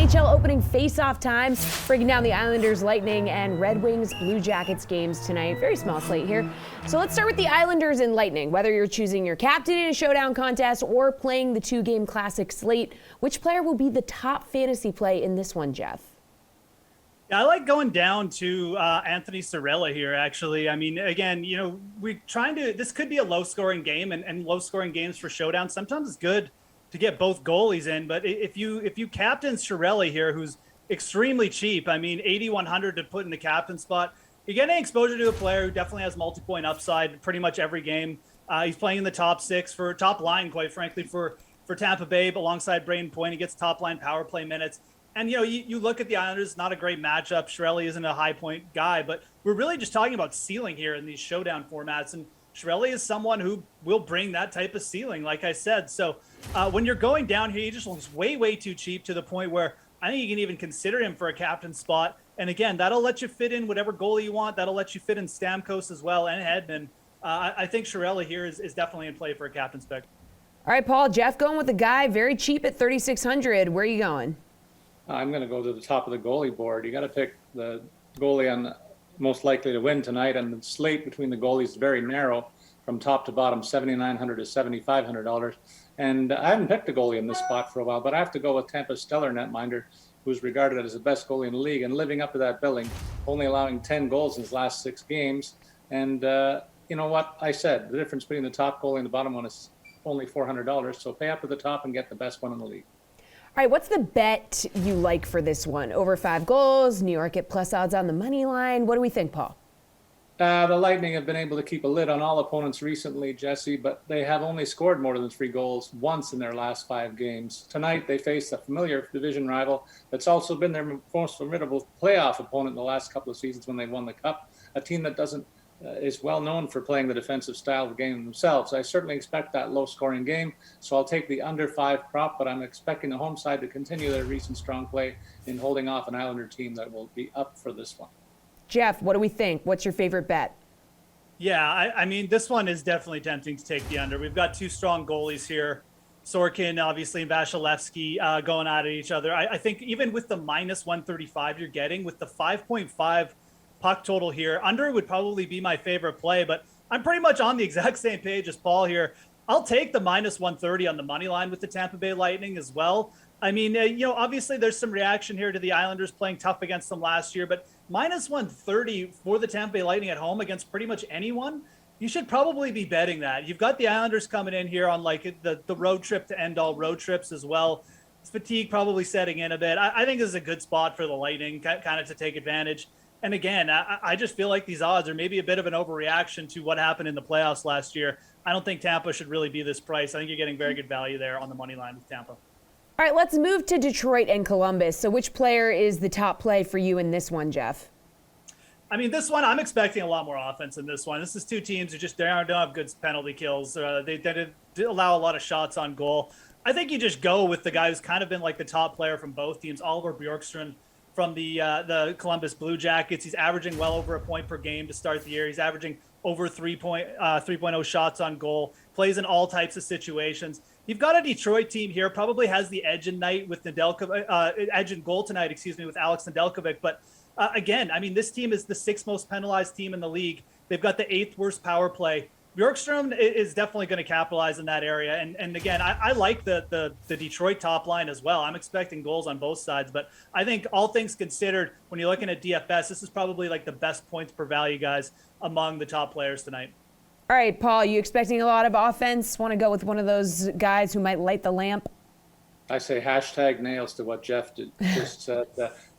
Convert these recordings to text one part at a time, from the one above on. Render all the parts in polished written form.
NHL Opening Faceoff time, breaking down the Islanders, Lightning, and Red Wings, Blue Jackets games tonight. Very small slate here. So let's start with the Islanders and Lightning. Whether you're choosing your captain in a showdown contest or playing the two-game classic slate, which player will be the top fantasy play in this one, Geoff? Yeah, I like going down to Anthony Cirella here, actually. I mean, again, this could be a low-scoring game, and low-scoring games for showdown sometimes it's good to get both goalies in. But if you captain Cirella here, who's extremely cheap, I mean, 8,100 to put in the captain spot, you're getting exposure to a player who definitely has multi-point upside pretty much every game. He's playing in the top six for top line, quite frankly, for Tampa Bay, but alongside Braden Point. He gets top-line power play minutes. And, you look at the Islanders, not a great matchup. Cirelli isn't a high-point guy, but we're really just talking about ceiling here in these showdown formats. And Cirelli is someone who will bring that type of ceiling, like I said. So when you're going down here, he just looks way, way too cheap to the point where I think you can even consider him for a captain spot. And, again, that'll let you fit in whatever goalie you want. That'll let you fit in Stamkos as well and Hedman. I think Cirelli here is definitely in play for a captain's pick. All right, Paul, Geoff going with a guy very cheap at 3,600. Where are you going? I'm going to go to the top of the goalie board. You got to pick the goalie on most likely to win tonight, and the slate between the goalies is very narrow from top to bottom, $7,900 to $7,500. And I haven't picked a goalie in this spot for a while, but I have to go with Tampa's stellar netminder, who's regarded as the best goalie in the league and living up to that billing, only allowing 10 goals in his last 6 games. And you know what I said, the difference between the top goalie and the bottom one is only $400. So pay up to the top and get the best one in the league. All right, what's the bet you like for this one? Over 5 goals, New York at plus odds on the money line. What do we think, Paul? The Lightning have been able to keep a lid on all opponents recently, Jesse, but they have only scored more than 3 goals once in their last 5 games. Tonight, they face a familiar division rival that's also been their most formidable playoff opponent in the last couple of seasons when they won the Cup, a team that is well known for playing the defensive style of the game themselves. I certainly expect that low-scoring game, so I'll take the under 5 prop, but I'm expecting the home side to continue their recent strong play in holding off an Islander team that will be up for this one. Geoff, what do we think? What's your favorite bet? Yeah, I mean, this one is definitely tempting to take the under. We've got 2 strong goalies here. Sorkin, obviously, and Vasilevsky going at each other. I think even with the minus 135 you're getting, with the 5.5 puck total here, under would probably be my favorite play, but I'm pretty much on the exact same page as Paul here. I'll take the minus 130 on the money line with the Tampa Bay Lightning as well. I mean, obviously there's some reaction here to the Islanders playing tough against them last year, but minus 130 for the Tampa Bay Lightning at home against pretty much anyone, you should probably be betting that. You've got the Islanders coming in here on like the road trip to end all road trips as well. It's fatigue probably setting in a bit. I think this is a good spot for the Lightning kind of to take advantage. And again, I just feel like these odds are maybe a bit of an overreaction to what happened in the playoffs last year. I don't think Tampa should really be this price. I think you're getting very good value there on the money line with Tampa. All right, let's move to Detroit and Columbus. So which player is the top play for you in this one, Geoff? I mean, this one, I'm expecting a lot more offense in this one. This is 2 teams who just don't have good penalty kills. They did allow a lot of shots on goal. I think you just go with the guy who's kind of been like the top player from both teams, Oliver Bjorkstrom from the Columbus Blue Jackets. He's averaging well over a point per game to start the year. He's averaging over 3.0 shots on goal, plays in all types of situations. You've got a Detroit team here, probably has the edge in night with edge in goal tonight, with Alex Nedeljkovic. But again, I mean, this team is the 6th most penalized team in the league. They've got the 8th worst power play. Bjorkstrom is definitely going to capitalize in that area. And again, I like the Detroit top line as well. I'm expecting goals on both sides. But I think all things considered, when you're looking at DFS, this is probably like the best points per value guys among the top players tonight. All right, Paul, you expecting a lot of offense? Want to go with one of those guys who might light the lamp? I say hashtag nails to what Geoff just said.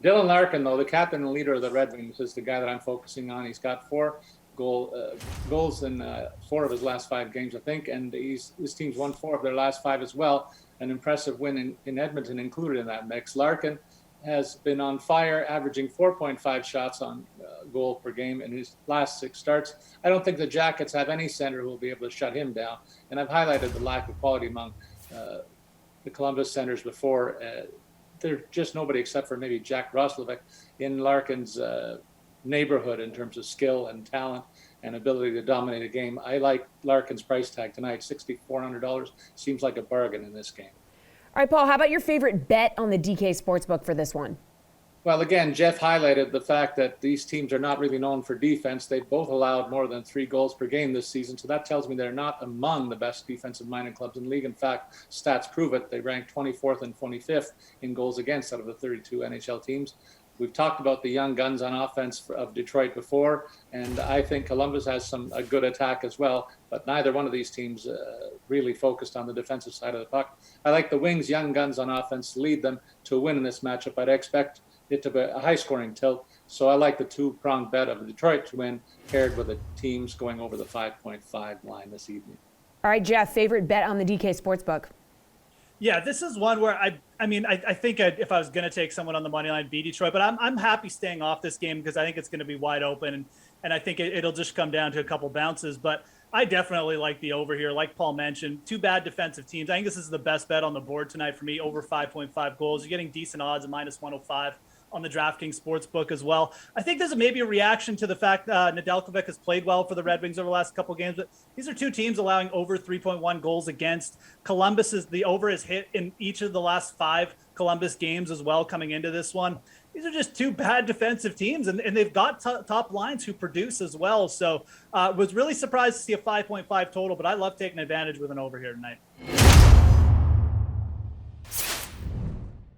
Dylan Larkin, though, the captain and leader of the Red Wings, is the guy that I'm focusing on. He's got 4 goals in 4 of his last 5 games, I think, and his team's won 4 of their last 5 as well. An impressive win in Edmonton included in that mix. Larkin has been on fire, averaging 4.5 shots on goal per game in his last 6 starts. I don't think the Jackets have any center who will be able to shut him down, and I've highlighted the lack of quality among the Columbus centers before. They're just nobody except for maybe Jack Roslovic in Larkin's neighborhood in terms of skill and talent and ability to dominate a game. I like Larkin's price tag tonight, $6,400. Seems like a bargain in this game. All right, Paul, how about your favorite bet on the DK Sportsbook for this one? Well, again, Geoff highlighted the fact that these teams are not really known for defense. They both allowed more than 3 goals per game this season. So that tells me they're not among the best defensive-minded clubs in the league. In fact, stats prove it. They rank 24th and 25th in goals against out of the 32 NHL teams. We've talked about the young guns on offense of Detroit before, and I think Columbus has a good attack as well, but neither one of these teams really focused on the defensive side of the puck. I like the Wings' young guns on offense to lead them to a win in this matchup. I'd expect it to be a high-scoring tilt, so I like the two-pronged bet of Detroit to win, paired with the teams going over the 5.5 line this evening. All right, Geoff, favorite bet on the DK Sportsbook? Yeah, this is one where I think if I was going to take someone on the money line, it'd be Detroit, but I'm happy staying off this game because I think it's going to be wide open, and I think it'll just come down to a couple bounces. But I definitely like the over here. Like Paul mentioned, 2 bad defensive teams. I think this is the best bet on the board tonight for me, over 5.5 goals. You're getting decent odds at -105 on the DraftKings Sportsbook as well. I think there's maybe a reaction to the fact Nedeljkovic has played well for the Red Wings over the last couple games, but these are 2 teams allowing over 3.1 goals against. The over is hit in each of the last 5 Columbus games as well coming into this one. These are just 2 bad defensive teams, and they've got top lines who produce as well. So was really surprised to see a 5.5 total, but I love taking advantage with an over here tonight.